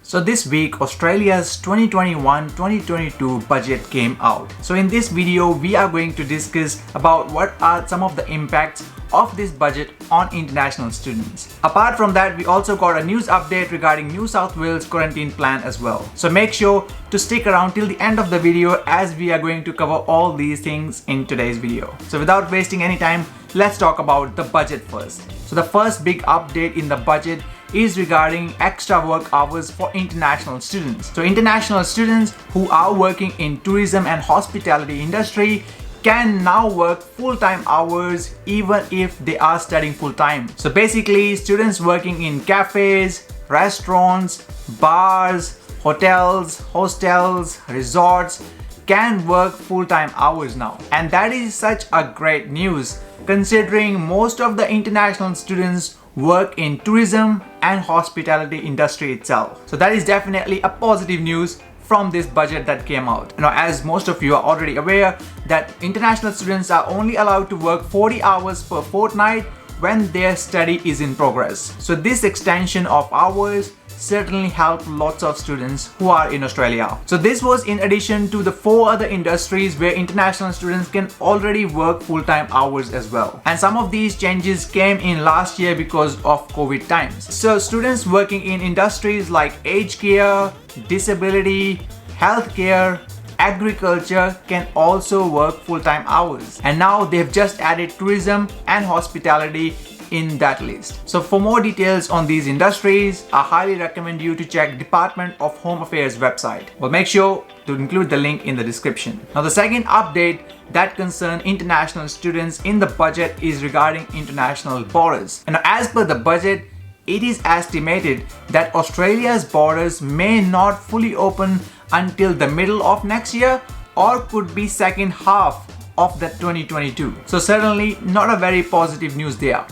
So this week, Australia's 2021-2022 budget came out. So in this video, we are going to discuss about what are some of the impacts of this budget on international students. Apart from that, we also got a news update regarding New South Wales quarantine plan as well. So make sure to stick around till the end of the video as we are going to cover all these things in today's video. So without wasting any time, let's talk about the budget first. So the first big update in the budget is regarding extra work hours for international students. So international students who are working in tourism and hospitality industry can now work full-time hours even if they are studying full-time. So basically, students working in cafes, restaurants, bars, hotels, hostels, resorts can work full-time hours now. And that is such a great news considering most of the international students work in tourism and hospitality industry itself. So that is definitely a positive news from this budget that came out. Now, as most of you are already aware that international students are only allowed to work 40 hours per fortnight when their study is in progress. So this extension of hours certainly helped lots of students who are in Australia. So this was in addition to the 4 other industries where international students can already work full-time hours as well. And some of these changes came in last year because of COVID times. So students working in industries like aged care, disability, healthcare, agriculture can also work full-time hours. And now they've just added tourism and hospitality in that list. So for more details on these industries, I highly recommend you to check Department of Home Affairs website. Well, make sure to include the link in the description. Now, the second update that concerns international students in the budget is regarding international borders. And as per the budget, it is estimated that Australia's borders may not fully open until the middle of next year or could be second half of the 2022. So certainly not a very positive news there.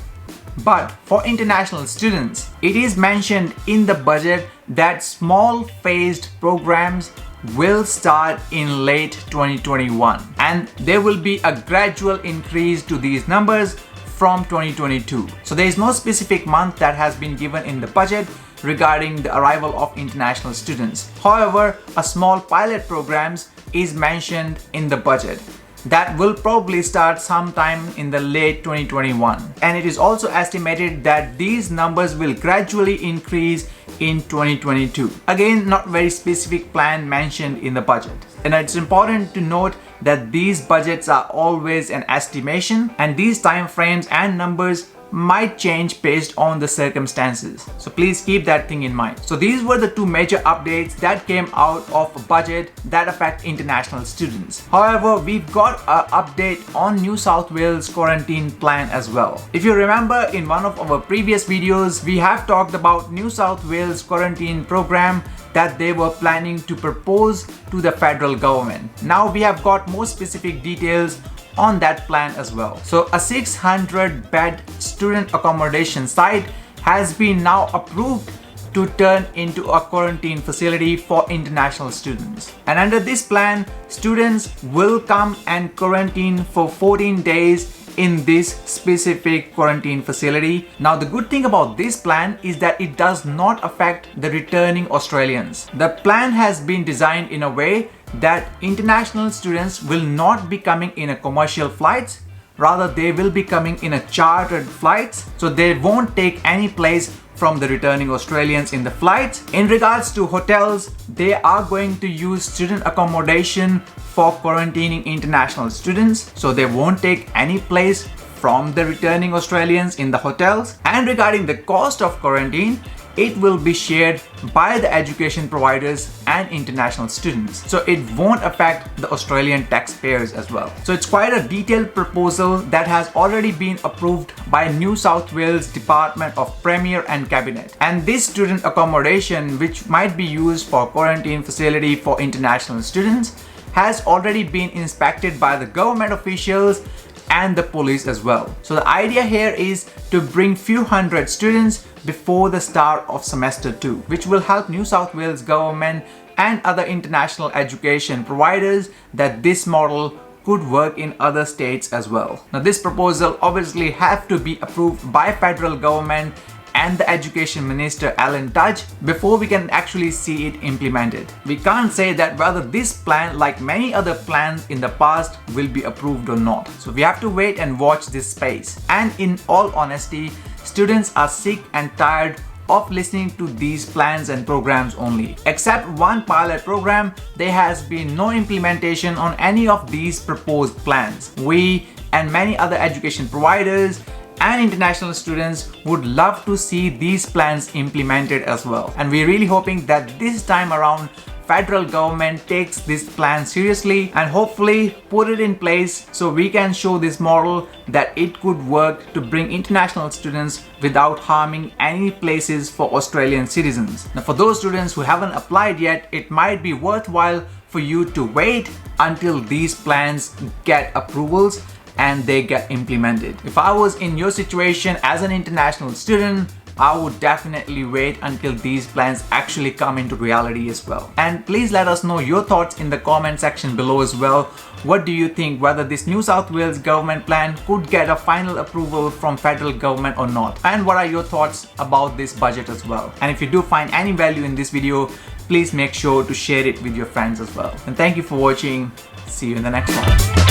But for international students, it is mentioned in the budget that small phased programs will start in late 2021 and there will be a gradual increase to these numbers from 2022. So there is no specific month that has been given in the budget regarding the arrival of international students. However, a small pilot programs is mentioned in the budget that will probably start sometime in the late 2021. And it is also estimated that these numbers will gradually increase in 2022. Again, not very specific plan mentioned in the budget. And it's important to note that these budgets are always an estimation and these time frames and numbers might change based on the circumstances. So please keep that thing in mind. So these were the 2 major updates that came out of a budget that affect international students. However, we've got an update on New South Wales quarantine plan as well. If you remember, in one of our previous videos, we have talked about New South Wales quarantine program that they were planning to propose to the federal government. Now we have got more specific details on that plan as well. So a 600-bed student accommodation site has been now approved to turn into a quarantine facility for international students. And under this plan, students will come and quarantine for 14 days in this specific quarantine facility. Now, the good thing about this plan is that it does not affect the returning Australians. The plan has been designed in a way that international students will not be coming in a commercial flights, rather they will be coming in a chartered flights, so they won't take any place from the returning Australians in the flights. In regards to hotels, they are going to use student accommodation for quarantining international students, so they won't take any place from the returning Australians in the hotels. And regarding the cost of quarantine, it will be shared by the education providers and international students. So it won't affect the Australian taxpayers as well. So it's quite a detailed proposal that has already been approved by New South Wales Department of Premier and Cabinet. And this student accommodation, which might be used for quarantine facility for international students, has already been inspected by the government officials and the police as well. So the idea here is to bring few hundred students before the start of semester 2, which will help New South Wales government and other international education providers that this model could work in other states as well. Now this proposal obviously have to be approved by federal government and the Education Minister Alan Tudge before we can actually see it implemented. We can't say that whether this plan, like many other plans in the past, will be approved or not. So we have to wait and watch this space. And in all honesty, students are sick and tired of listening to these plans and programs only. Except one pilot program, there has been no implementation on any of these proposed plans. We and many other education providers and international students would love to see these plans implemented as well. And we're really hoping that this time around, federal government takes this plan seriously and hopefully put it in place so we can show this model that it could work to bring international students without harming any places for Australian citizens. Now, for those students who haven't applied yet, it might be worthwhile for you to wait until these plans get approvals and they get implemented. If I was in your situation as an international student, I would definitely wait until these plans actually come into reality as well. And please let us know your thoughts in the comment section below as well. What do you think, whether this New South Wales government plan could get a final approval from federal government or not? And what are your thoughts about this budget as well? And if you do find any value in this video, please make sure to share it with your friends as well. And thank you for watching. See you in the next one.